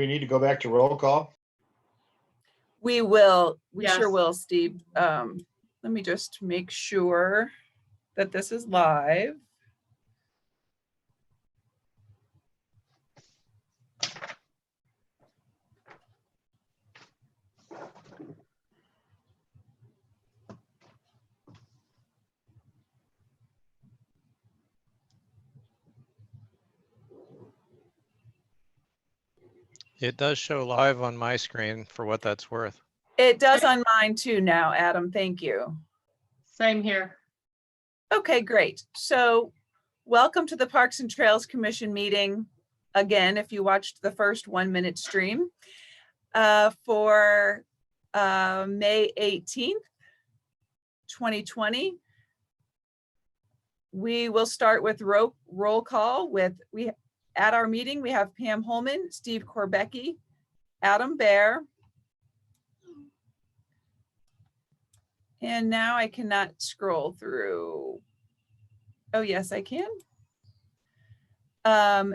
we need to go back to roll call? We will. We Yes. sure will, Steve. Let me just make sure that this is live. It does show live on my screen for what that's worth. It does on mine too now, Adam. Thank you. Same here. Okay, great. So welcome to the Parks and Trails Commission meeting. Again, if you watched the first 1-minute stream for May 18th, 2020. We will start with roll call at our meeting. We have Pam Holman, Steve Korbecki, Adam Baer. And now I cannot scroll through. Oh, yes, I can.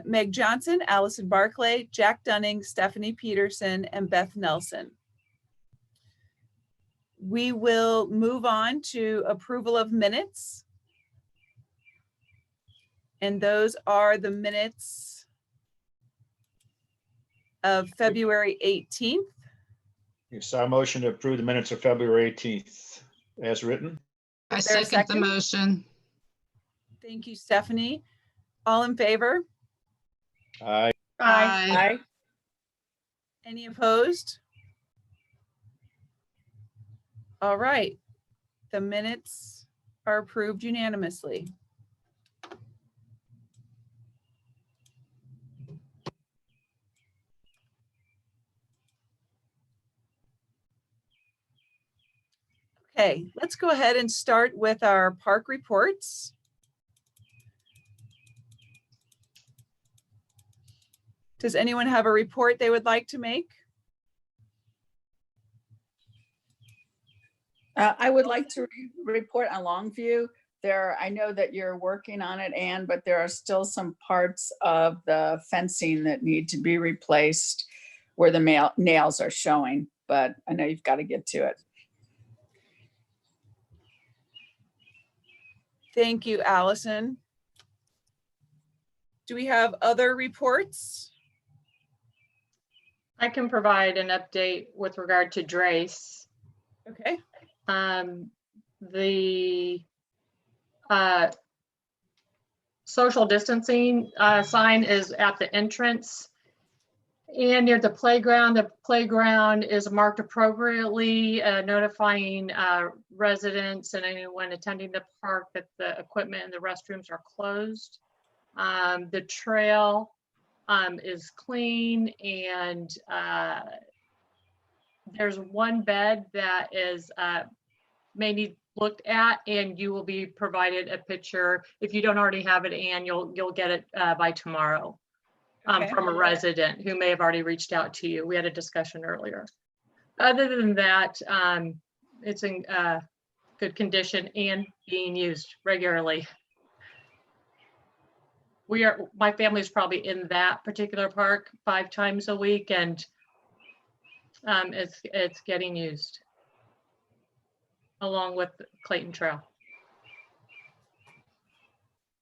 Meg Johnson, Allison Barclay, Jack Dunning, Stephanie Peterson, and Beth Nelson. We will move on to approval of minutes. And those are the minutes of February 18th. You saw a motion to approve the minutes of February 18th as written. I Is there a second the second? motion. Thank you, Stephanie. All in favor? Aye. Aye. Any opposed? All right. The minutes are approved unanimously. Okay, let's go ahead and start with our park reports. Does anyone have a report they would like to make? I would like to report on Longview. I know that you're working on it, Anne, but there are still some parts of the fencing that need to be replaced where the nails are showing, but I know you've got to get to it. Thank you, Allison. Do we have other reports? I can provide an update with regard to Drace. Okay. The social distancing sign is at the entrance and near the playground. The playground is marked appropriately, notifying residents and anyone attending the park that the equipment and the restrooms are closed. The trail is clean, and there's one bed that is may need looked at, and you will be provided a picture. If you don't already have it, Anne, you'll get it by tomorrow Okay. from a resident who may have already reached out to you. We had a discussion earlier. Other than that, it's in good condition and being used regularly. My family's probably in that particular park 5 times a week, and it's getting used along with Clayton Trail.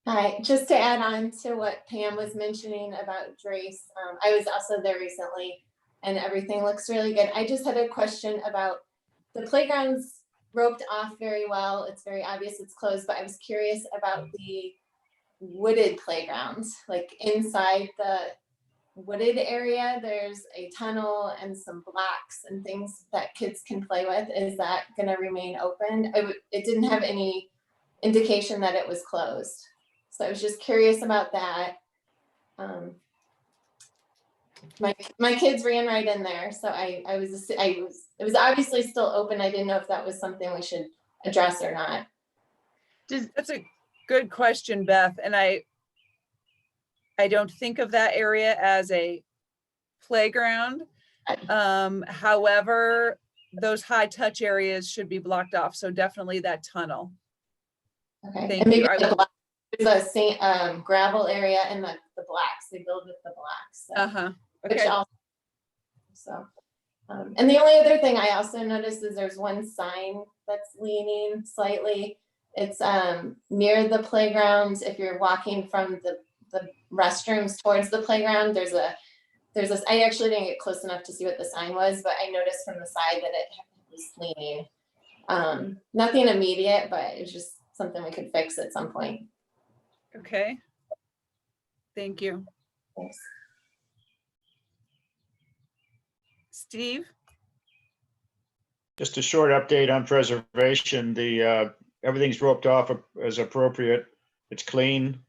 Hi, just to add on to what Pam was mentioning about Drace, I was also there recently and everything looks really good. I just had a question about the playground's roped off very well. It's very obvious it's closed, but I was curious about the wooded playgrounds, like inside the wooded area, there's a tunnel and some blocks and things that kids can play with. Is that going to remain open? It didn't have any indication that it was closed. So I was just curious about that. My kids ran right in there, so it was obviously still open. I didn't know if that was something we should address or not. That's a good question, Beth. And I don't think of that area as a playground. However, those high touch areas should be blocked off. So definitely that tunnel. Okay. Thank and maybe you. there's a gravel area and the blocks. They build with the blocks. So, Okay. which also So, and the only other thing I also noticed is there's one sign that's leaning slightly. It's near the playground. If you're walking from the restrooms towards the playground, there's a, I actually didn't get close enough to see what the sign was, but I noticed from the side that it was leaning. Nothing immediate, but it's just something we could fix at some point. Okay. Thank you. Thanks. Steve? Just a short update on preservation. Everything's roped off as appropriate. It's clean.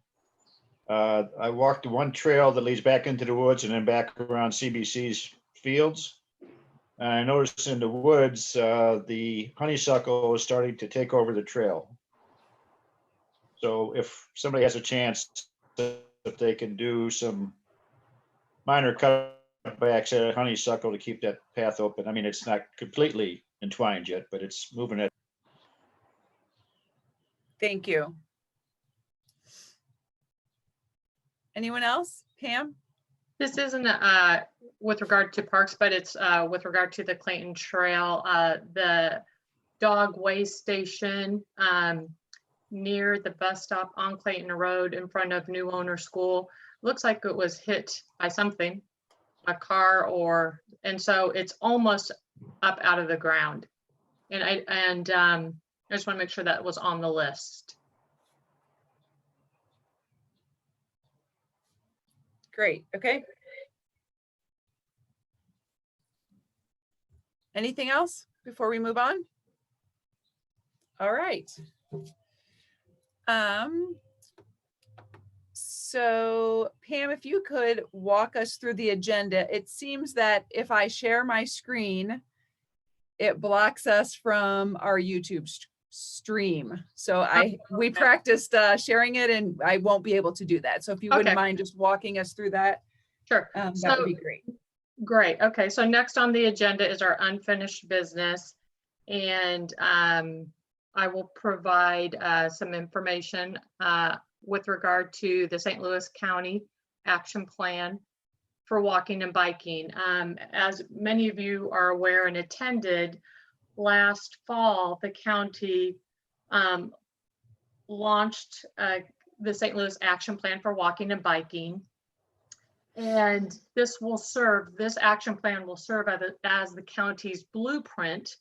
I walked one trail that leads back into the woods and then back around CBC's fields. And I noticed in the woods, the honeysuckle is starting to take over the trail. So if somebody has a chance, if they can do some minor cutbacks at honeysuckle to keep that path open. I mean, it's not completely entwined yet, but it's moving it. Thank you. Anyone else? Pam? This isn't with regard to parks, but it's with regard to the Clayton Trail, the dog weigh station near the bus stop on Clayton Road in front of New Owner School. Looks like it was hit by something, a car, and so it's almost up out of the ground. And I just want to make sure that was on the list. Great. Okay. Anything else before we move on? All right. So Pam, if you could walk us through the agenda. It seems that if I share my screen, it blocks us from our YouTube stream. So we practiced sharing it, and I won't be able to do that. So if you wouldn't mind just walking us through that, Sure. that would be great. Great. Okay. So next on the agenda is our unfinished business. And I will provide some information with regard to the St. Louis County Action Plan for walking and biking. As many of you are aware and attended, last fall, the county launched the St. Louis Action Plan for walking and biking. And this action plan will serve as the county's blueprint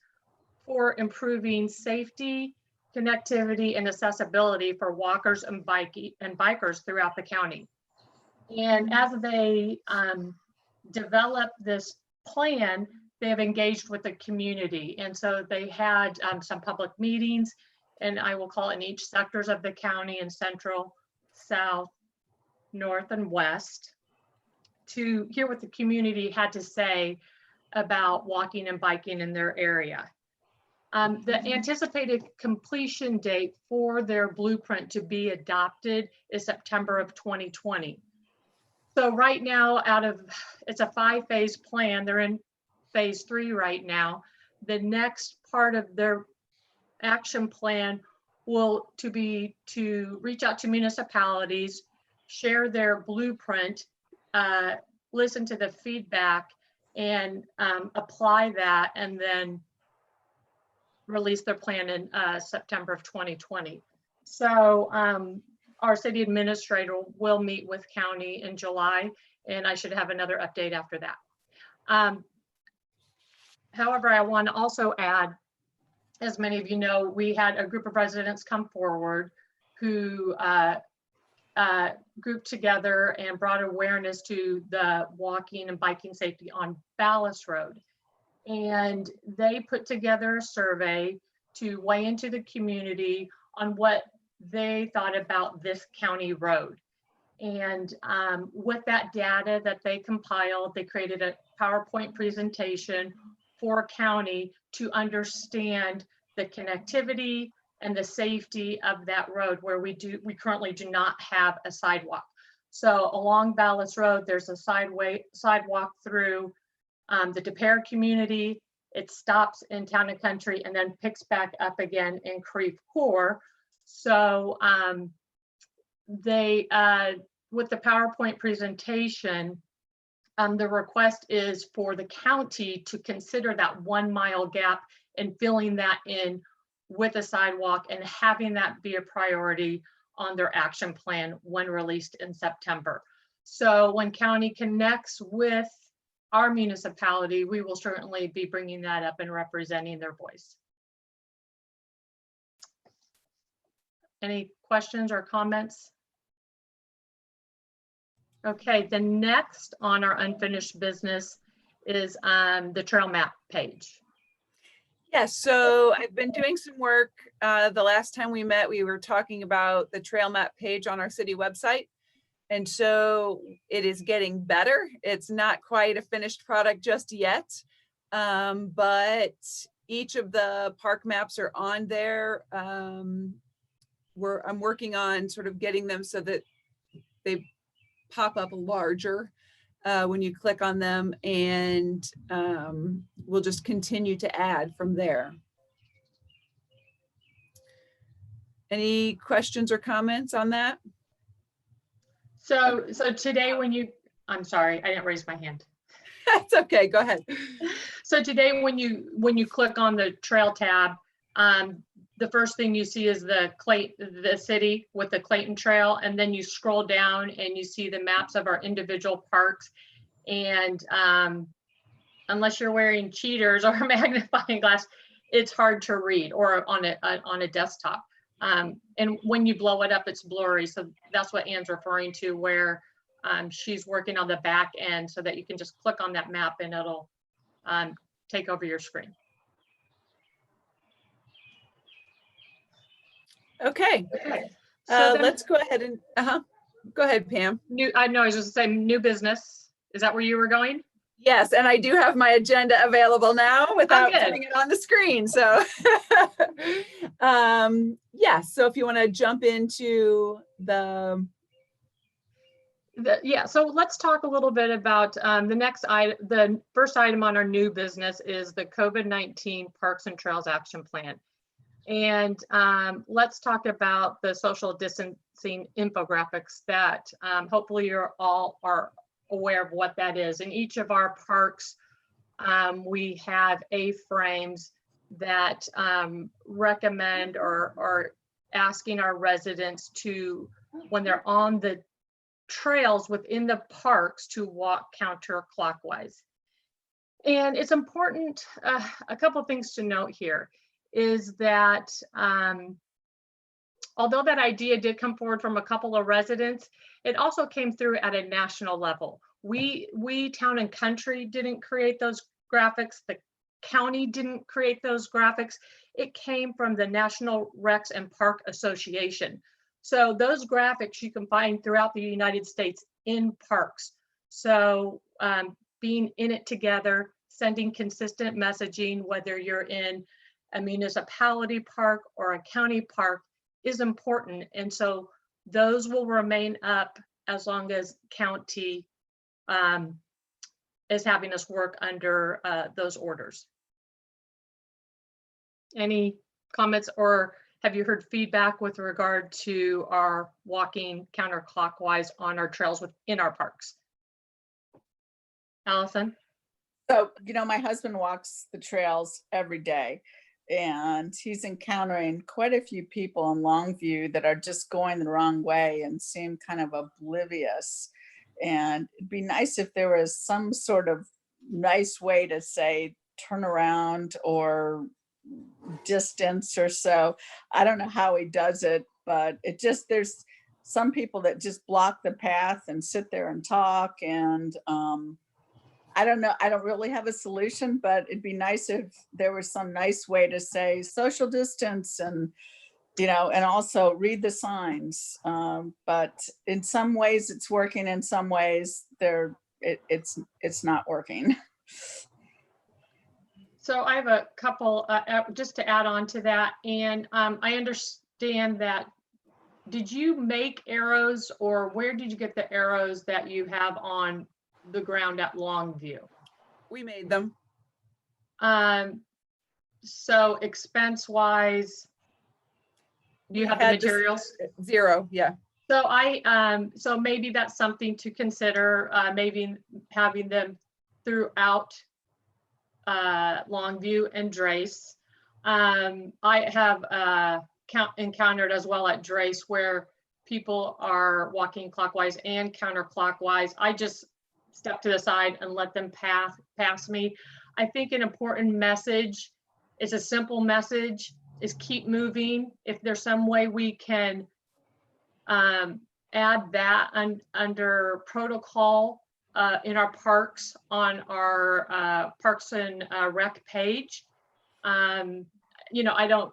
for improving safety, connectivity, and accessibility for walkers and bikers throughout the county. And as they develop this plan, they have engaged with the community. And so they had some public meetings, and I will call it in each sectors of the county in central, south, north, and west, to hear what the community had to say about walking and biking in their area. The anticipated completion date for their blueprint to be adopted is September of 2020. So right now, it's a 5-phase plan. They're in phase 3 right now. The next part of their action plan will be to reach out to municipalities, share their blueprint, listen to the feedback, and apply that, and then release their plan in September of 2020. So our city administrator will meet with county in July, and I should have another update after that. However, I want to also add, as many of you know, we had a group of residents come forward who grouped together and brought awareness to the walking and biking safety on Ballast Road. And they put together a survey to weigh into the community on what they thought about this county road. And with that data that they compiled, they created a PowerPoint presentation for county to understand the connectivity and the safety of that road, where we currently do not have a sidewalk. So along Ballast Road, there's a sidewalk through the DePere community. It stops in Town and Country and then picks back up again in Creve Coeur. So they, with the PowerPoint presentation, the request is for the county to consider that 1 mile gap and filling that in with a sidewalk and having that be a priority on their action plan when released in September. So when county connects with our municipality, we will certainly be bringing that up and representing their voice. Any questions or comments? Okay, the next on our unfinished business is the trail map page. Yes, so I've been doing some work. The last time we met, we were talking about the trail map page on our city website. And so it is getting better. It's not quite a finished product just yet, but each of the park maps are on there. I'm working on sort of getting them so that they pop up larger when you click on them, and we'll just continue to add from there. Any questions or comments on that? So today when you, I'm sorry, I didn't raise my hand. That's okay, go ahead. So today when you click on the trail tab, the first thing you see is the city with the Clayton Trail, and then you scroll down and you see the maps of our individual parks. And unless you're wearing cheaters or a magnifying glass, it's hard to read, or on a desktop. And when you blow it up, it's blurry. So that's what Anne's referring to, where she's working on the back end so that you can just click on that map and it'll take over your screen. Okay, So let's go ahead and, go ahead, Pam. I know, I was just saying new business. Is that where you were going? Yes, and I do have my agenda available now without good. putting it on the screen. So, yeah, so if you want to jump into the Yeah, so let's talk a little bit about the first item on our new business is the COVID-19 Parks and Trails Action Plan. And let's talk about the social distancing infographics that hopefully you're all are aware of what that is. In each of our parks, we have A-frames that recommend or asking our residents to, when they're on the trails within the parks, to walk counterclockwise. And it's important, a couple of things to note here is that although that idea did come forward from a couple of residents, it also came through at a national level. We Town and Country didn't create those graphics. The county didn't create those graphics. It came from the National Recs and Park Association. So those graphics you can find throughout the United States in parks. So being in it together, sending consistent messaging, whether you're in a municipality park or a county park, is important. And so those will remain up as long as county is having us work under those orders. Any comments, or have you heard feedback with regard to our walking counterclockwise on our trails within our parks? Allison? So, my husband walks the trails every day, and he's encountering quite a few people in Longview that are just going the wrong way and seem kind of oblivious. And it'd be nice if there was some sort of nice way to say turn around or distance or so. I don't know how he does it, but there's some people that just block the path and sit there and talk. And I don't know, I don't really have a solution, but it'd be nice if there was some nice way to say social distance and, and also read the signs. But in some ways it's working, in some ways it's not working. So I have a couple, just to add on to that. And I understand that, did you make arrows, or where did you get the arrows that you have on the ground at Longview? we made them. So expense wise, do you have the Had this- materials? Zero, yeah. So maybe that's something to consider, maybe having them throughout Longview and Drace. I have encountered as well at Drace where people are walking clockwise and counterclockwise. I just step to the side and let them pass me. I think an important message is a simple message is keep moving. If there's some way we can add that under protocol in our parks on our Parks and Rec page. You know,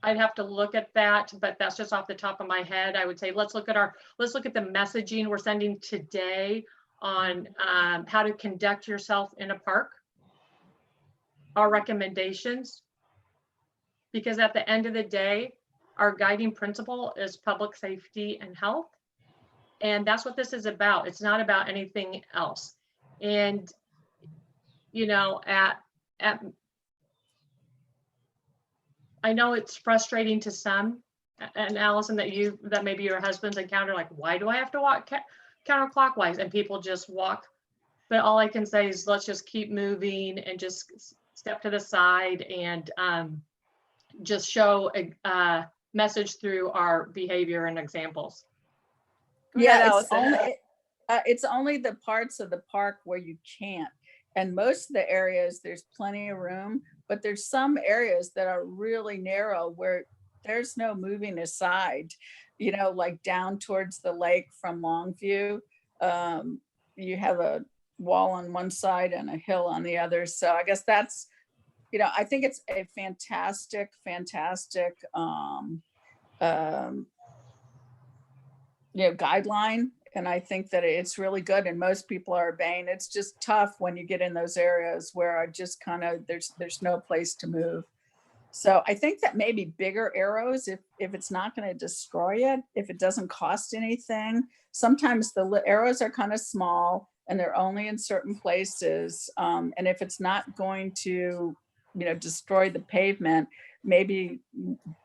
I'd have to look at that, but that's just off the top of my head. I would say let's look at the messaging we're sending today on how to conduct yourself in a park. Our recommendations, because at the end of the day, our guiding principle is public safety and health. And that's what this is about. It's not about anything else. And, you know, I know it's frustrating to some, and Allison, that maybe your husband's encountered, like, why do I have to walk counterclockwise? And people just walk. But all I can say is let's just keep moving and just step to the side and just show a message through our behavior and examples. Go ahead, Yeah, Allison. it's only the parts of the park where you can't. And most of the areas, there's plenty of room, but there's some areas that are really narrow where there's no moving aside, you know, like down towards the lake from Longview. You have a wall on one side and a hill on the other. So I guess that's, you know, I think it's a fantastic you know, guideline. And I think that it's really good and most people are obeying. It's just tough when you get in those areas where I just kind of, there's no place to move. So I think that maybe bigger arrows, if it's not going to destroy it, if it doesn't cost anything, sometimes the arrows are kind of small and they're only in certain places. And if it's not going to, you know, destroy the pavement, maybe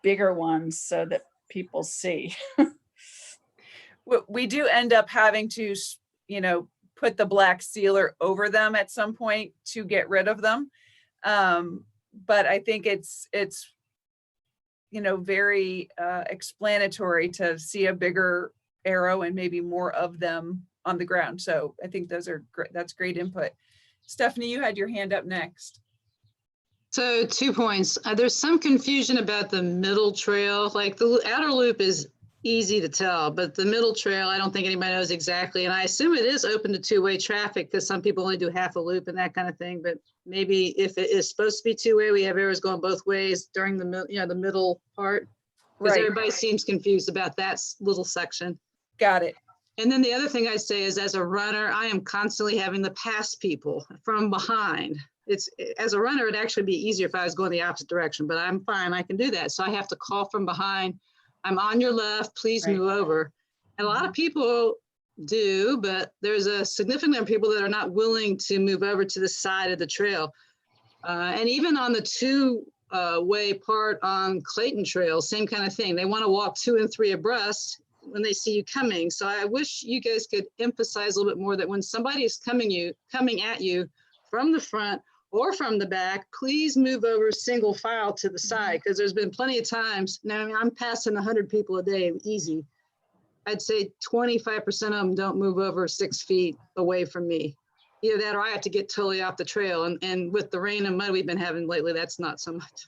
bigger ones so that people see. We do end up having to, you know, put the black sealer over them at some point to get rid of them. But I think it's, you know, very explanatory to see a bigger arrow and maybe more of them on the ground. So I think those are great. That's great input. Stephanie, you had your hand up next. So 2 points. There's some confusion about the middle trail. Like the outer loop is easy to tell, but the middle trail, I don't think anybody knows exactly. And I assume it is open to two-way traffic because some people only do half a loop and that kind of thing. But maybe if it is supposed to be two-way, we have arrows going both ways during the, you know, the middle part. Because Right. everybody seems confused about that little section. Got it. And then the other thing I say is as a runner, I am constantly having to pass people from behind. As a runner, it'd actually be easier if I was going the opposite direction, but I'm fine, I can do that. So I have to call from behind. I'm on your left, please Right. move over. And a lot of people do, but there's a significant number of people that are not willing to move over to the side of the trail. And even on the two-way part on Clayton Trail, same kind of thing. They want to walk 2 and 3 abreast when they see you coming. So I wish you guys could emphasize a little bit more that when somebody is coming at you from the front or from the back, please move over single file to the side, because there's been plenty of times. Now, I mean, I'm passing 100 people a day, easy. I'd say 25% of them don't move over 6 feet away from me. Either that or I have to get totally off the trail. And with the rain and mud we've been having lately, that's not so much.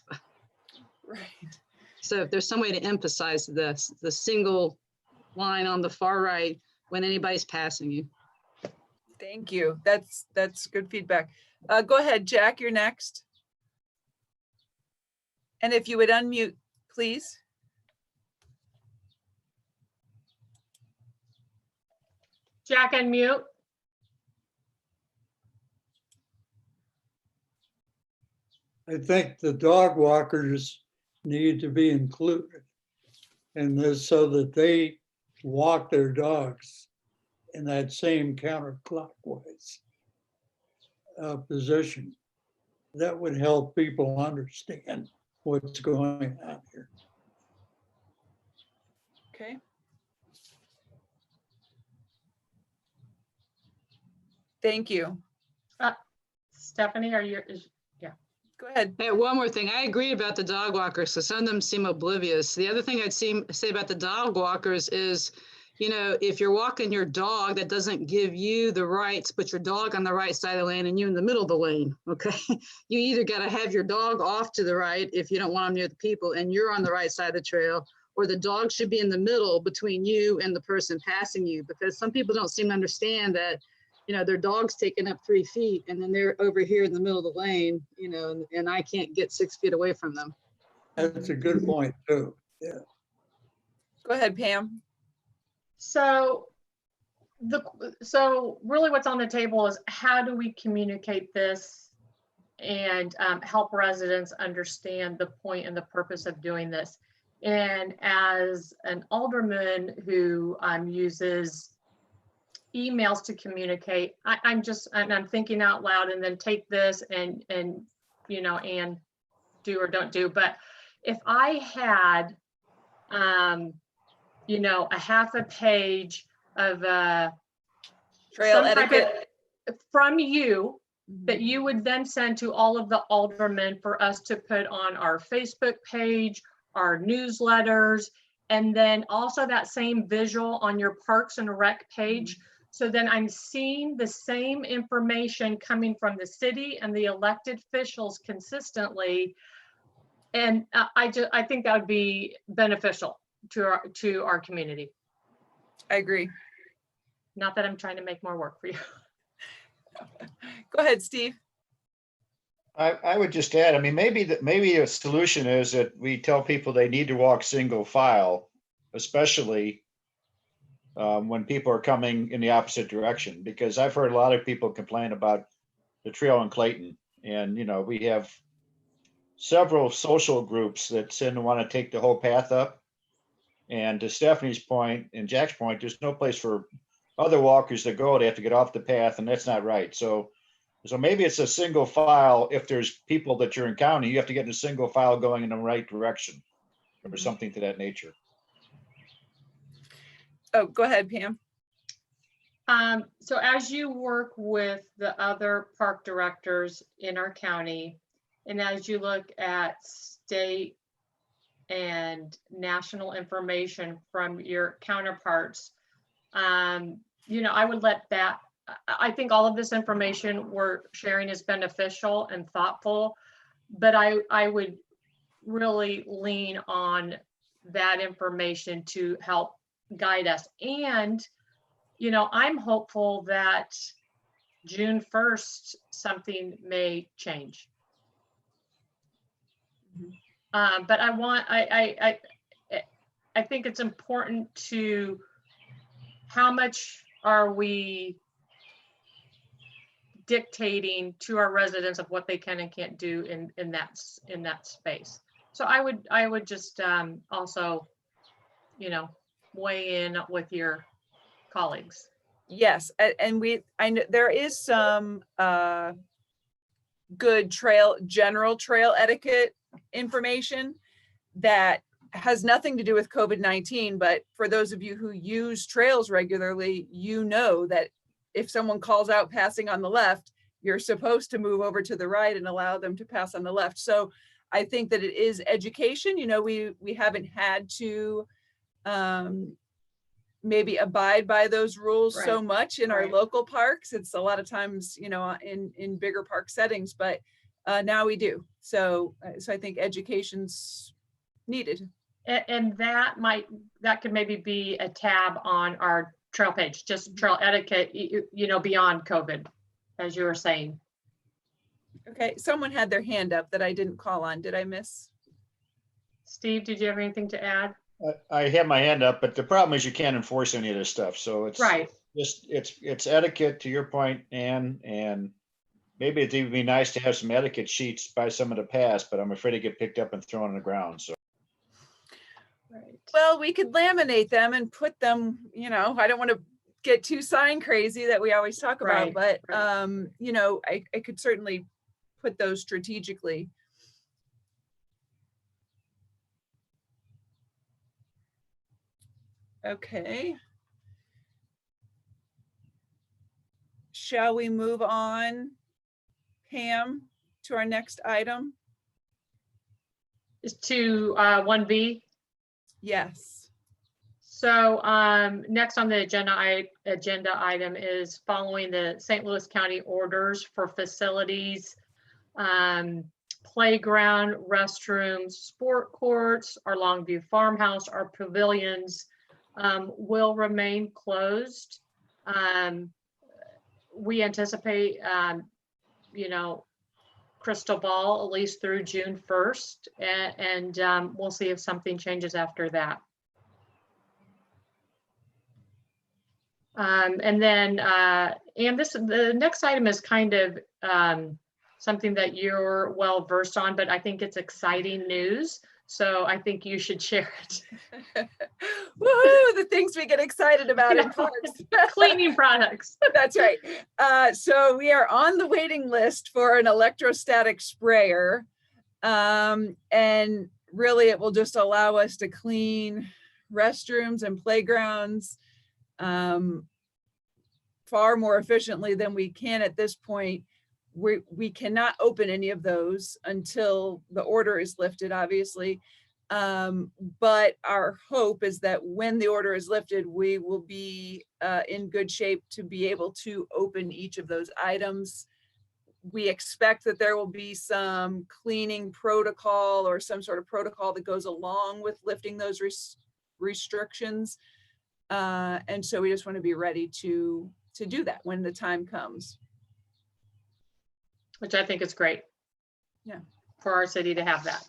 Right. So if there's some way to emphasize this, the single line on the far right when anybody's passing you. Thank you. That's good feedback. Go ahead, Jack, you're next. And if you would unmute, please. Jack, unmute. I think the dog walkers need to be included in this so that they walk their dogs in that same counterclockwise position. That would help people understand what's going on here. Okay. Thank you. Stephanie, are you, Go ahead. Hey, one more thing. I agree about the dog walkers, so some of them seem oblivious. The other thing I'd say about the dog walkers is, you know, if you're walking your dog, that doesn't give you the right to put your dog on the right side of the lane and you in the middle of the lane, okay? You either got to have your dog off to the right if you don't want them near the people and you're on the right side of the trail, or the dog should be in the middle between you and the person passing you, because some people don't seem to understand that, you know, their dog's taking up 3 feet and then they're over here in the middle of the lane, you know, and I can't get 6 feet away from them. That's a good point too. Yeah. Go ahead, Pam. so really what's on the table is how do we communicate this and help residents understand the point and the purpose of doing this? And as an alderman who uses emails to communicate, I'm thinking out loud and then take this and you know, and do or don't do. But if I had you know, a half a page of Trail some type etiquette. of from you that you would then send to all of the aldermen for us to put on our Facebook page, our newsletters, and then also that same visual on your Parks and Rec page. So then I'm seeing the same information coming from the city and the elected officials consistently. And I think that would be beneficial to our community. I agree. Not that I'm trying to make more work for you. Go ahead, Steve. I would just add, I mean, maybe a solution is that we tell people they need to walk single file, especially when people are coming in the opposite direction, because I've heard a lot of people complain about the trail in Clayton. And, you know, we have several social groups that seem to want to take the whole path up. And to Stephanie's point and Jack's point, there's no place for other walkers to go. They have to get off the path, and that's not right. So maybe it's a single file. If there's people that you're encountering, you have to get in a single file going in the right direction or something to that nature. Oh, go ahead, Pam. So as you work with the other park directors in our county, and as you look at state and national information from your counterparts, you know, I would let that, I think all of this information we're sharing is beneficial and thoughtful, but I would really lean on that information to help guide us. And, you know, I'm hopeful that June 1st, something may change. But I think it's important to, how much are we dictating to our residents of what they can and can't do in that space? So I would just also, you know, weigh in with your colleagues. Yes, and I know there is some good general trail etiquette information that has nothing to do with COVID-19, but for those of you who use trails regularly, you know that if someone calls out passing on the left, you're supposed to move over to the right and allow them to pass on the left. So I think that it is education. You know, we haven't had to maybe abide by those rules so much in our local parks. It's a lot of times, you know, in bigger park settings, but now we do. So I think education's needed. And that could maybe be a tab on our trail page, just trail etiquette, you know, beyond COVID, as you were saying. Okay, someone had their hand up that I didn't call on. Did I miss? Steve, did you have anything to add? I have my hand up, but the problem is you can't enforce any of this stuff. So it's just, it's etiquette, to your point, Ann, and maybe it'd even be nice to have some etiquette sheets by some of the past, but I'm afraid they get picked up and thrown on the ground. So. Well, we could laminate them and put them, you know, I don't want to get too sign crazy that we always talk about, but you know, I could certainly put those strategically. Okay. Shall we move on, Pam, to our next item? Is to 1B. Yes. So next on the agenda item is following the St. Louis County orders for facilities, playground, restrooms, sport courts, our Longview farmhouse, our pavilions will remain closed. We anticipate, crystal ball at least through June 1st, and we'll see if something changes after that. And then, and the next item is kind of something that you're well versed on, but I think it's exciting news. So I think you should share it. Woohoo, the things we get excited about in parks. Cleaning products. That's right. So we are on the waiting list for an electrostatic sprayer. And really it will just allow us to clean restrooms and playgrounds far more efficiently than we can at this point. We cannot open any of those until the order is lifted, obviously. But our hope is that when the order is lifted, we will be in good shape to be able to open each of those items. We expect that there will be some cleaning protocol or some sort of protocol that goes along with lifting those restrictions. And so we just want to be ready to do that when the time comes. Which I think is great. Yeah. For our city to have that.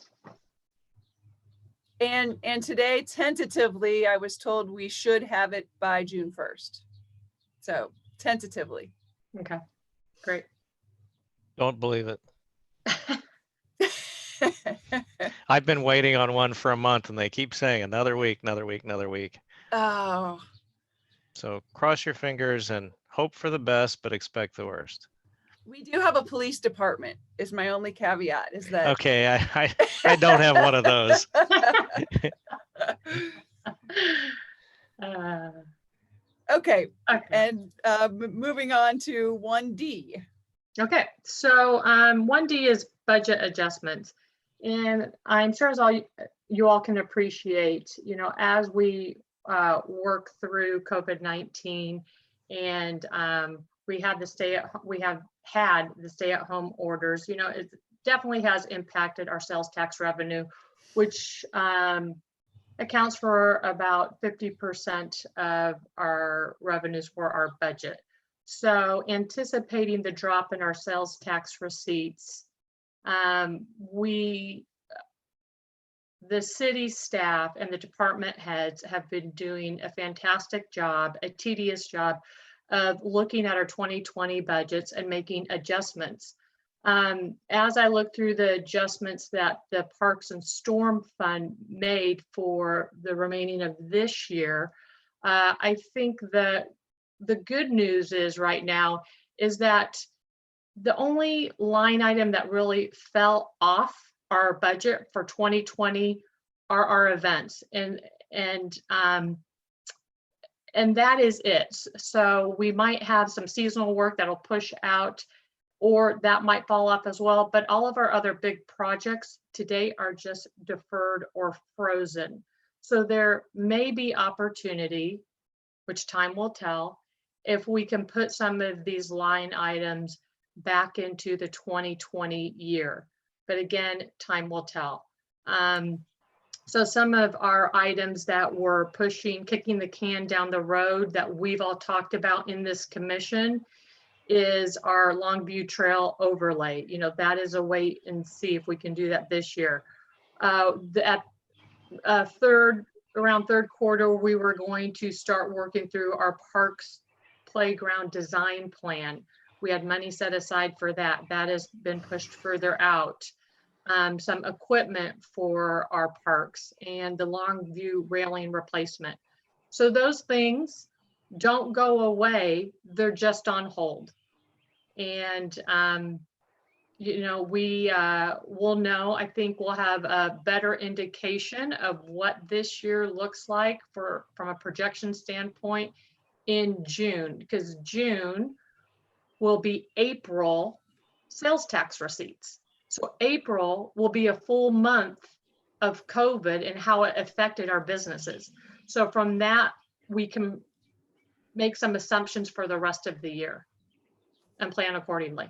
And today, tentatively, I was told we should have it by June 1st. So tentatively. Okay, great. Don't believe it. I've been waiting on one for a month and they keep saying another week, another week, another week. Oh, So cross your fingers and hope for the best, but expect the worst. we do have a police department is my only caveat is that. Okay, I don't have one of those. Okay, Okay. and moving on to 1D. Okay, so 1D is budget adjustments. And I'm sure as you all can appreciate, as we work through COVID-19 and we have had the stay-at-home orders, it definitely has impacted our sales tax revenue, which accounts for about 50% of our revenues for our budget. So anticipating the drop in our sales tax receipts, the city staff and the department heads have been doing a fantastic job, a tedious job of looking at our 2020 budgets and making adjustments. As I look through the adjustments that the Parks and Storm Fund made for the remaining of this year, I think that the good news is right now is that the only line item that really fell off our budget for 2020 are our events, and that is it. So we might have some seasonal work that'll push out, or that might fall off as well. But all of our other big projects to date are just deferred or frozen. So there may be opportunity, which time will tell, if we can put some of these line items back into the 2020 year. But again, time will tell. So some of our items that we're kicking the can down the road that we've all talked about in this commission is our Longview Trail overlay. That is a wait and see if we can do that this year. Around third quarter, we were going to start working through our parks playground design plan. We had money set aside for that. That has been pushed further out. Some equipment for our parks and the Longview railing replacement. So those things don't go away. They're just on hold. And, you know, we will know, I think we'll have a better indication of what this year looks like from a projection standpoint in June, because June will be April sales tax receipts. So April will be a full month of COVID and how it affected our businesses. So from that, we can make some assumptions for the rest of the year and plan accordingly.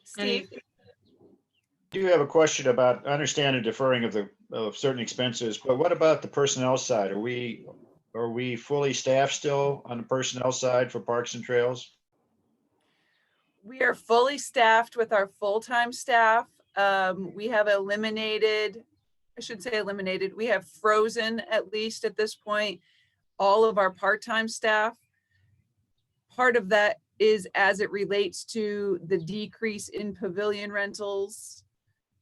Steve, I do have a question about, I understand the deferring of certain expenses, but what about the personnel side? Are we fully staffed still on the personnel side for Parks and Trails? we are fully staffed with our full-time staff. We have eliminated, I should say eliminated, we have frozen, at least at this point, all of our part-time staff. Part of that is as it relates to the decrease in pavilion rentals,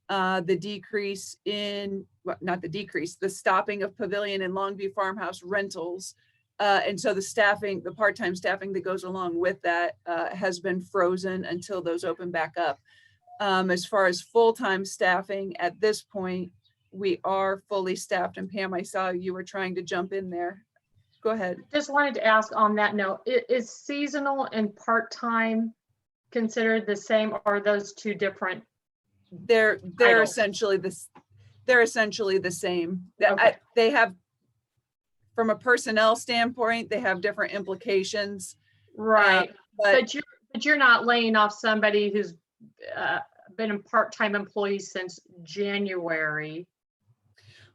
the decrease in, well, not the decrease, the stopping of pavilion and Longview farmhouse rentals. And so the staffing, the part-time staffing that goes along with that has been frozen until those open back up. As far as full-time staffing at this point, we are fully staffed. And Pam, I saw you were trying to jump in there. Go ahead. Just wanted to ask on that note, is seasonal and part-time considered the same, or are those two different? They're Titles. essentially this. They're essentially the same. Okay. They have, from a personnel standpoint, they have different implications. Right, But but you're not laying off somebody who's been a part-time employee since January.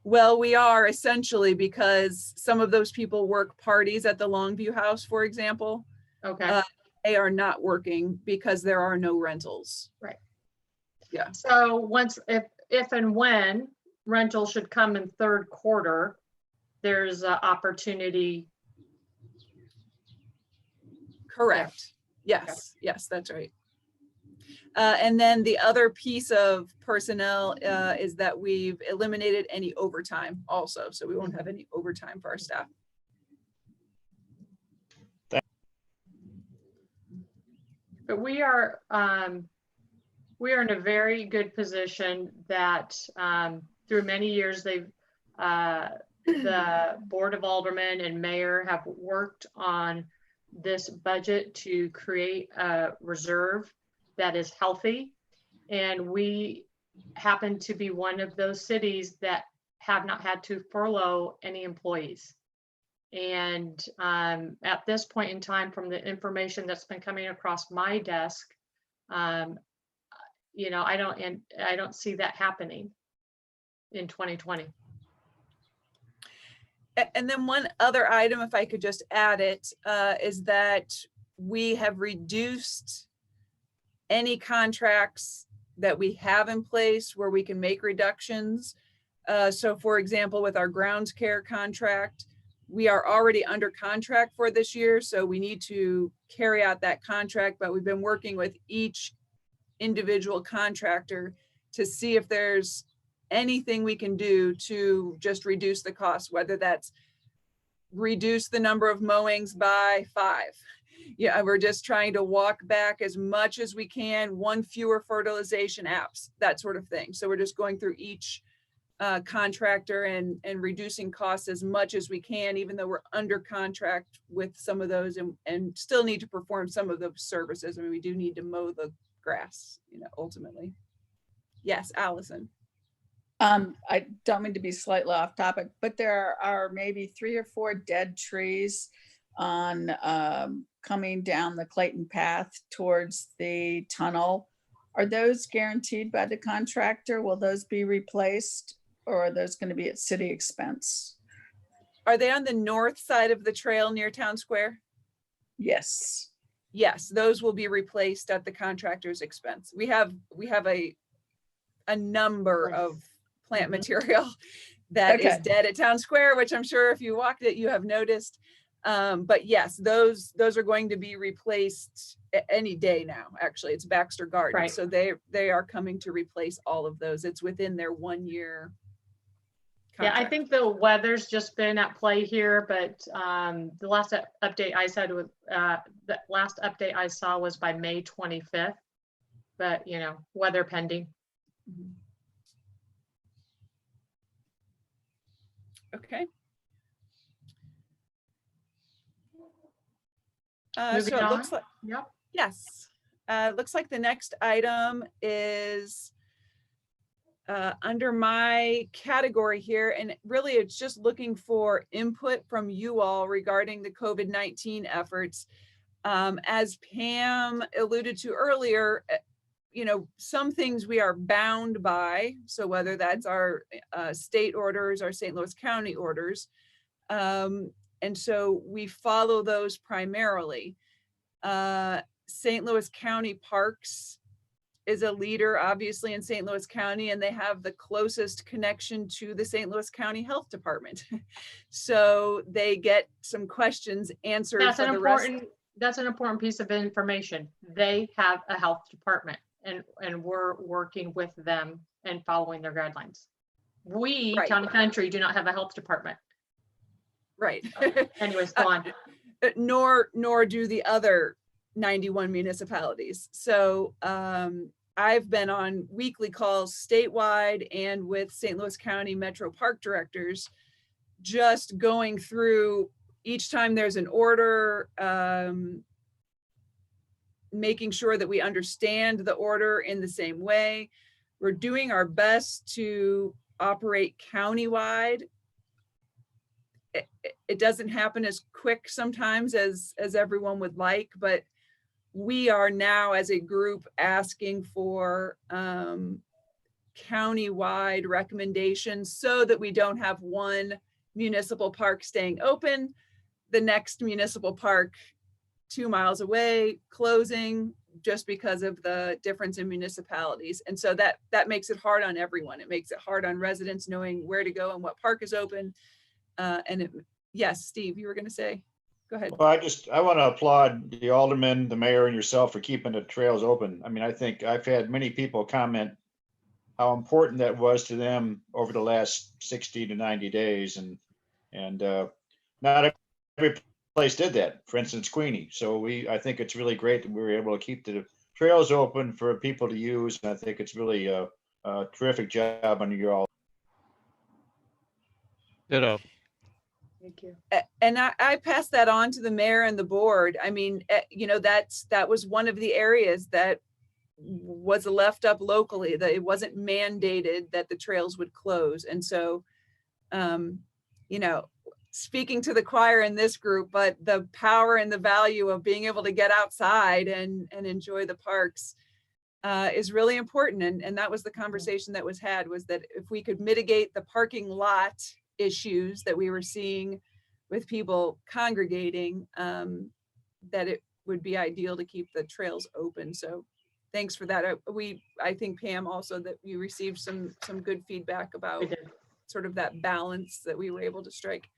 well, we are essentially, because some of those people work parties at the Longview house, for example. Okay, They are not working because there are no rentals. so once, if and when rental should come in third quarter, there's an opportunity. Correct. Yes, yes, that's right. And then the other piece of personnel is that we've eliminated any overtime also. So we won't have any overtime for our staff. But we are in a very good position that through many years, the Board of Aldermen and Mayor have worked on this budget to create a reserve that is healthy. And we happen to be one of those cities that have not had to furlough any employees. And at this point in time, from the information that's been coming across my desk, you know, I don't see that happening in 2020. And then one other item, if I could just add it, is that we have reduced any contracts that we have in place where we can make reductions. So for example, with our grounds care contract, we are already under contract for this year, so we need to carry out that contract, but we've been working with each individual contractor to see if there's anything we can do to just reduce the cost, whether that's reduce the number of mowings by 5. Yeah, we're just trying to walk back as much as we can, 1 fewer fertilization apps, that sort of thing. So we're just going through each contractor and reducing costs as much as we can, even though we're under contract with some of those and still need to perform some of those services. I mean, we do need to mow the grass, you know, ultimately. Yes, Allison. I don't mean to be slightly off topic, but there are maybe 3 or 4 dead trees on coming down the Clayton path towards the tunnel. Are those guaranteed by the contractor? Will those be replaced, or are those going to be at city expense? Are they on the north side of the trail near Town Square? Yes. Yes, those will be replaced at the contractor's expense. We have a number of plant material that is dead at Town Square, which I'm sure if you walked it, you have noticed. But yes, those are going to be replaced any day now. Actually, it's Baxter Garden. Right. So they are coming to replace all of those. It's within their 1 year contract. Yeah, I think the weather's just been at play here, but the last update I said was the last update I saw was by May 25th. but weather pending. Okay. Moving So it on. looks like, Yep. yes, looks like the next item is under my category here, and really it's just looking for input from you all regarding the COVID-19 efforts. As Pam alluded to earlier, some things we are bound by. So whether that's our state orders, our St. Louis County orders. And so we follow those primarily. St. Louis County Parks is a leader, obviously, in St. Louis County, and they have the closest connection to the St. Louis County Health Department. So they get some questions answered That's for an the rest. important piece of information. They have a health department, and we're working with them and following their guidelines. We, Right. Town and Country, do not have a health department. Right. Anyways, go on. Nor do the other 91 municipalities. So I've been on weekly calls statewide and with St. Louis County Metro Park directors, just going through each time there's an order, making sure that we understand the order in the same way. We're doing our best to operate countywide. It doesn't happen as quick sometimes as everyone would like, but we are now as a group asking for countywide recommendations so that we don't have one municipal park staying open, the next municipal park 2 miles away closing just because of the difference in municipalities. And so that makes it hard on everyone. It makes it hard on residents knowing where to go and what park is open. Yes, Steve, you were going to say, go ahead. Well, I want to applaud the alderman, the mayor, and yourself for keeping the trails open. I mean, I think I've had many people comment how important that was to them over the last 60 to 90 days. And not every place did that. For instance, Queenie. So I think it's really great that we were able to keep the trails open for people to use. And I think it's really a terrific job on you all. Ditto. Thank you. And I passed that on to the mayor and the board. I mean, that was one of the areas that was left up locally, that it wasn't mandated that the trails would close. And so, speaking to the choir in this group, but the power and the value of being able to get outside and enjoy the parks is really important. And that was the conversation that was had, was that if we could mitigate the parking lot issues that we were seeing with people congregating, that it would be ideal to keep the trails open. So thanks for that. I think, Pam, also that you received some good feedback about sort of that balance that we were able to strike.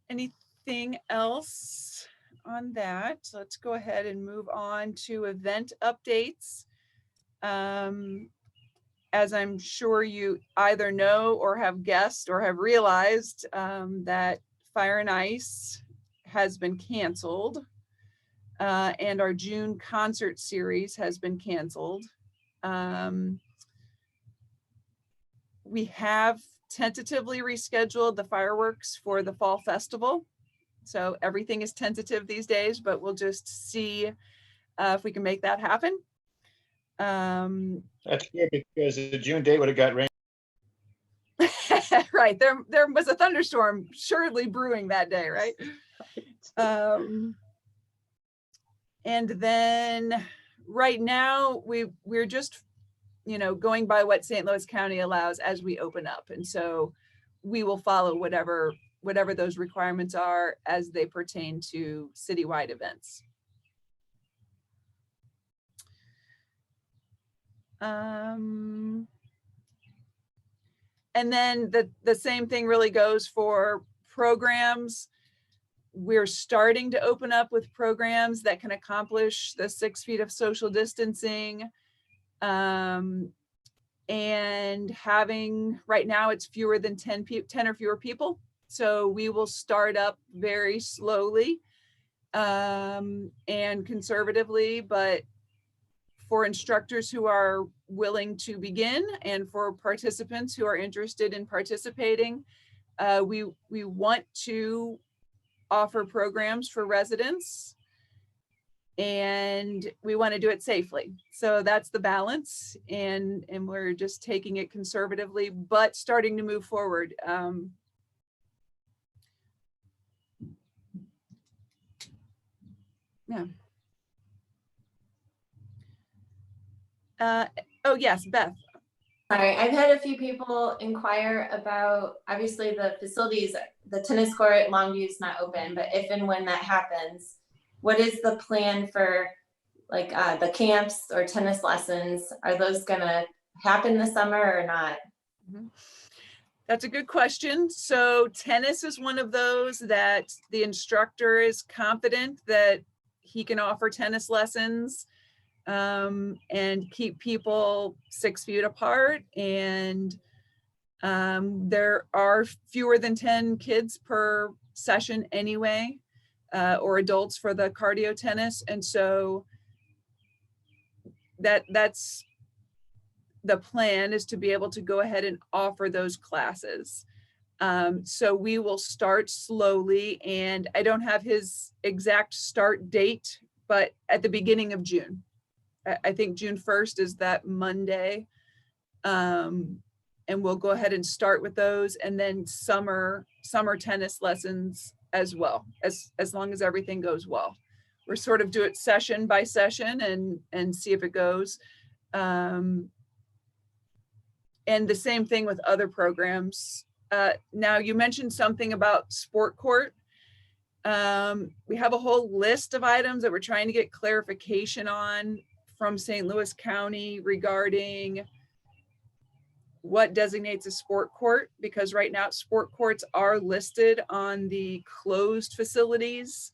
Anything else on that? Let's go ahead and move on to event updates. As I'm sure you either know or have guessed or have realized, that Fire and Ice has been canceled, and our June concert series has been canceled. We have tentatively rescheduled the fireworks for the fall festival. So everything is tentative these days, but we'll just see if we can make that happen. That's good, because the June date would have got rain. Right, there was a thunderstorm surely brewing that day, right? And then right now we're just going by what St. Louis County allows as we open up, and so we will follow whatever those requirements are as they pertain to citywide events. And then the same thing really goes for programs. We're starting to open up with programs that can accomplish the 6 feet of social distancing. And having, right now it's fewer than 10 or fewer people. So we will start up very slowly. and conservatively, but for instructors who are willing to begin and for participants who are interested in participating, we want to offer programs for residents, and we want to do it safely. So that's the balance, and we're just taking it conservatively, but starting to move forward. Yeah. Oh yes, Beth. Sorry, I've had a few people inquire about, obviously the facilities, the tennis court at Longview is not open, but if and when that happens, what is the plan for like the camps or tennis lessons? Are those gonna happen this summer or not? That's a good question. So tennis is one of those that the instructor is confident that he can offer tennis lessons and keep people 6 feet apart. And there are fewer than 10 kids per session anyway, or adults for the cardio tennis. And so that's the plan, is to be able to go ahead and offer those classes. So we will start slowly, and I don't have his exact start date, but at the beginning of June. I think June 1st is that Monday. And we'll go ahead and start with those, and then summer tennis lessons as well, as long as everything goes well. We're sort of do it session by session and see if it goes. And the same thing with other programs. Now you mentioned something about sport court. We have a whole list of items that we're trying to get clarification on from St. Louis County regarding what designates a sport court, because right now sport courts are listed on the closed facilities.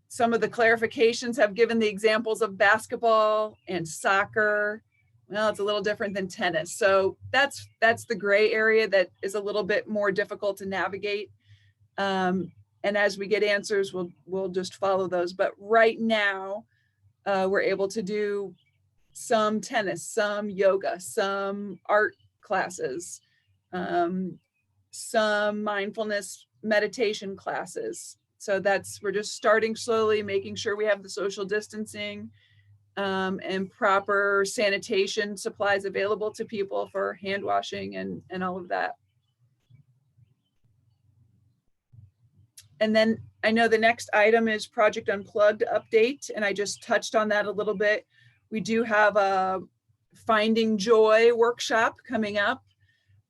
Some of the clarifications have given the examples of basketball and soccer. Well, it's a little different than tennis. So that's the gray area that is a little bit more difficult to navigate. And as we get answers, we'll just follow those. But right now, we're able to do some tennis, some yoga, some art classes, some mindfulness meditation classes. So we're just starting slowly, making sure we have the social distancing and proper sanitation supplies available to people for hand washing and all of that. And then I know the next item is Project Unplugged update, and I just touched on that a little bit. We do have a Finding Joy workshop coming up,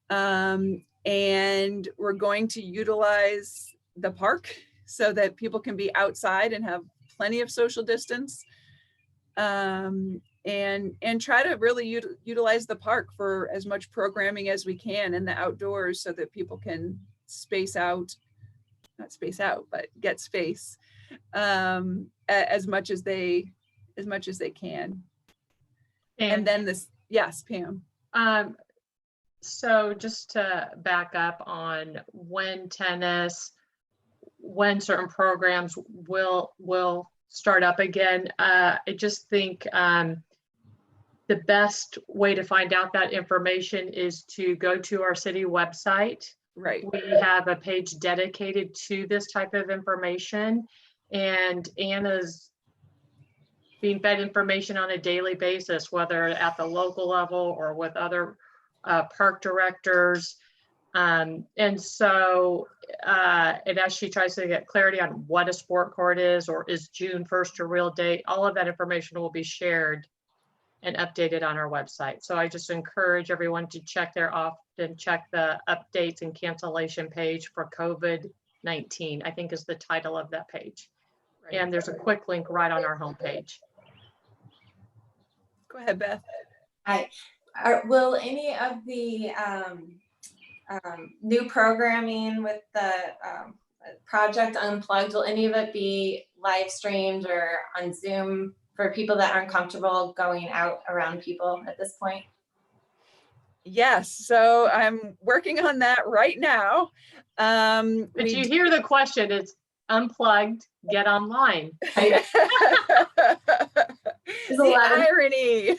and we're going to utilize the park so that people can be outside and have plenty of social distance, and try to really utilize the park for as much programming as we can in the outdoors so that people can not space out, but get space as much as they can. And then this, yes, Pam. So just to back up on when certain programs will start up again, I just think the best way to find out that information is to go to our city website. Right. We have a page dedicated to this type of information, and Anna's being fed information on a daily basis, whether at the local level or with other park directors. And so, and as she tries to get clarity on what a sport court is, or is June 1st a real date, all of that information will be shared and updated on our website. So I just encourage everyone to check check the updates and cancellation page for COVID-19, I think is the title of that page. Right. And there's a quick link right on our homepage. Go ahead, Beth. Will any of the new programming with the Project Unplugged, will any of it be live streamed or on Zoom for people that aren't comfortable going out around people at this point? Yes, so I'm working on that right now. If you hear the question, it's Unplugged, get online. I- There's a The lot of irony.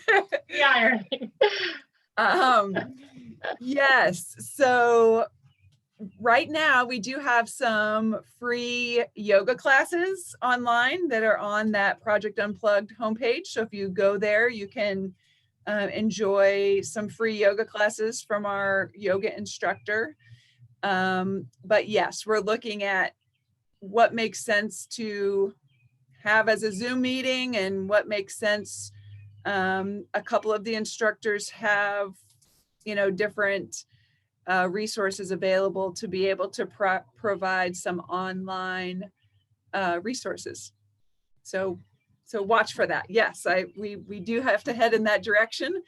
The irony. Yes, so right now we do have some free yoga classes online that are on that Project Unplugged homepage. So if you go there, you can enjoy some free yoga classes from our yoga instructor. But yes, we're looking at what makes sense to have as a Zoom meeting and what makes sense. A couple of the instructors have, different resources available to be able to provide some online resources. So watch for that. Yes, we do have to head in that direction,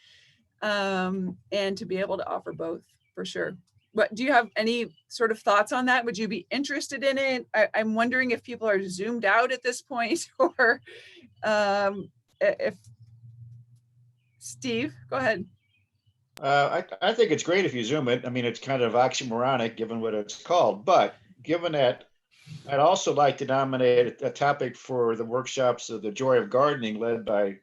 and to be able to offer both for sure. What do you have any sort of thoughts on that? Would you be interested in it? I'm wondering if people are zoomed out at this point, or if Steve, go ahead. I think it's great if you Zoom it. I mean, it's kind of oxymoronic given what it's called, but given that, I'd also like to nominate a topic for the workshops of the Joy of Gardening led by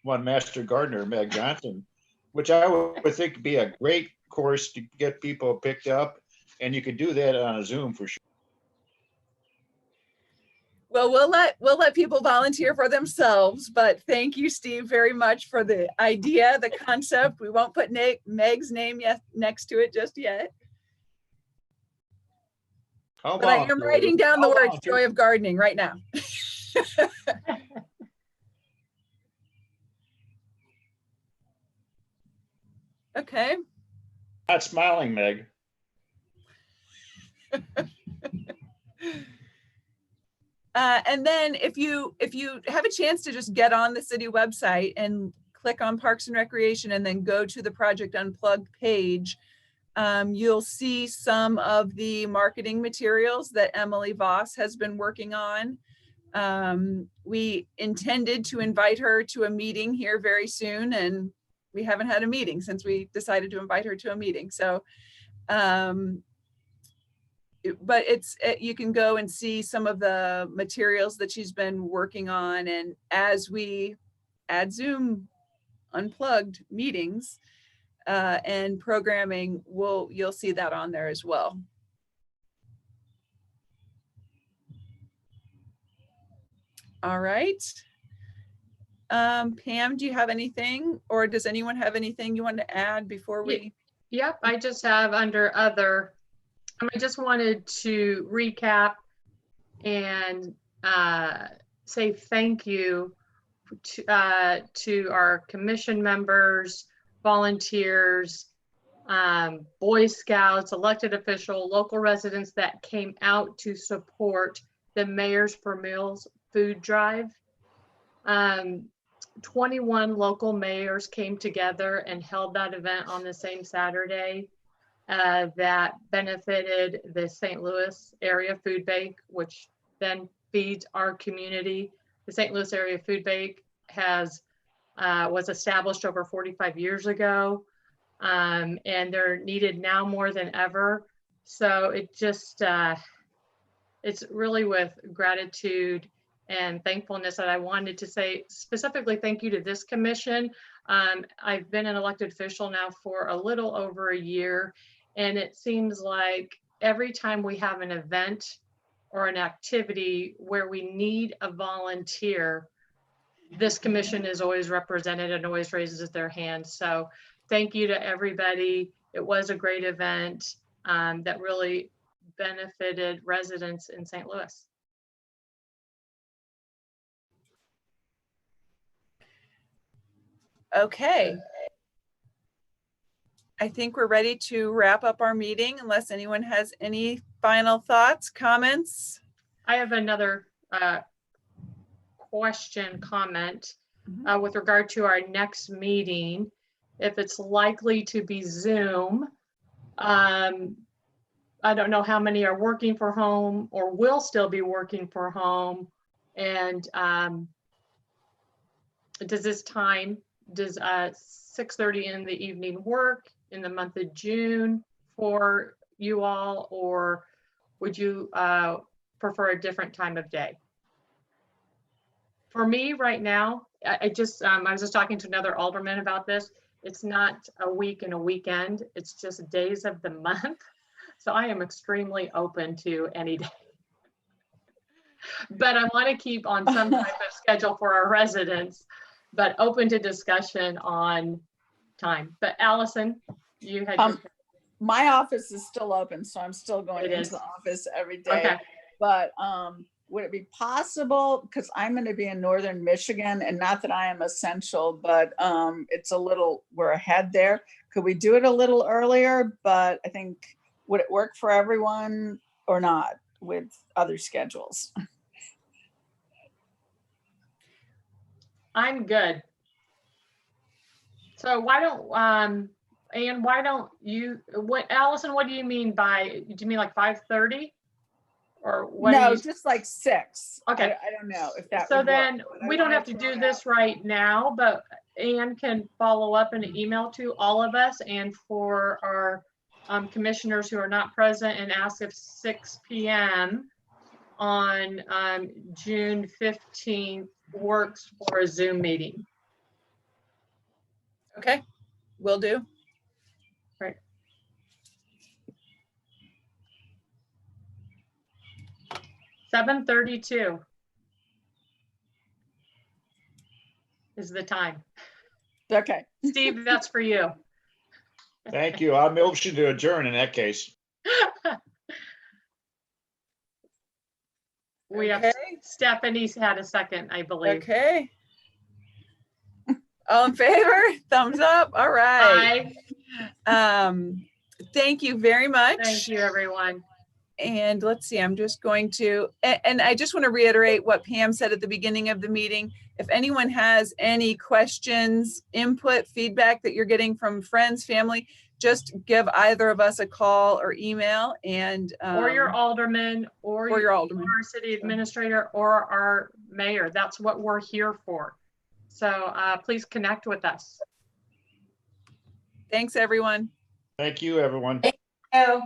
one master gardener, Meg Johnson, which I would think would be a great course to get people picked up. And you could do that on a Zoom for sure. Well, we'll let people volunteer for themselves, but thank you, Steve, very much for the idea, the concept. We won't put Meg's name yet next to it just yet. How But I about am writing down the How words about- Joy of Gardening right now. Okay. Not smiling, Meg. And then if you have a chance to just get on the city website and click on Parks and Recreation and then go to the Project Unplugged page, you'll see some of the marketing materials that Emily Voss has been working on. We intended to invite her to a meeting here very soon, and we haven't had a meeting since we decided to invite her to a meeting. So, but you can go and see some of the materials that she's been working on. And as we add Zoom Unplugged meetings and programming, you'll see that on there as well. All right. Pam, do you have anything, or does anyone have anything you want to add before we? Yep, I just have under other, I just wanted to recap and say thank you to our commission members, volunteers, Boy Scouts, elected official, local residents that came out to support the Mayors for Meals food drive. 21 local mayors came together and held that event on the same Saturday. That benefited the St. Louis Area Food Bank, which then feeds our community. The St. Louis Area Food Bank was established over 45 years ago, and they're needed now more than ever. So it just, it's really with gratitude and thankfulness that I wanted to say specifically thank you to this commission. I've been an elected official now for a little over a year, and it seems like every time we have an event or an activity where we need a volunteer, this commission is always represented and always raises their hand. So thank you to everybody. It was a great event that really benefited residents in St. Louis. Okay. I think we're ready to wrap up our meeting unless anyone has any final thoughts, comments. I have another comment with regard to our next meeting. If it's likely to be Zoom, I don't know how many are working from home or will still be working from home. And does 6:30 in the evening work in the month of June for you all, or would you prefer a different time of day. For me right now, I was just talking to another alderman about this. It's not a week and a weekend. It's just days of the month. So I am extremely open to any day. But I want to keep on some type of schedule for our residents, but open to discussion on time. But Allison, you had your- My office is still open, so I'm still going It into is. the office every day. Okay. But would it be possible, because I'm going to be in northern Michigan, and not that I am essential, but it's a little, we're ahead there. Could we do it a little earlier? But I think, would it work for everyone or not with other schedules? I'm good. So why don't, Anne, why don't you, Allison, what do you mean by, do you mean like 5:30? Or what? do No, you- just like 6. Okay. I don't know if that So would work, then but I we don't wanna have to throw do it this out. right now, but Anne can follow up in an email to all of us and for our commissioners who are not present and ask if 6 p.m. on June 15th works for a Zoom meeting. Okay, will do. 7:32 is the time. Okay. Steve, that's for you. Thank you. I'll motion to adjourn in that case. We have Okay. Stephanie's had a second, I believe. Okay. All in favor? Thumbs up. All right. Thank you very much. Thank you, everyone. And let's see, I'm just going to, and I just want to reiterate what Pam said at the beginning of the meeting. If anyone has any questions, input, feedback that you're getting from friends, family, just give either of us a call or email and Or your alderman, or your alderman. our city administrator, or our mayor. That's what we're here for. So please connect with us. Thanks, everyone. Thank you, everyone. Oh.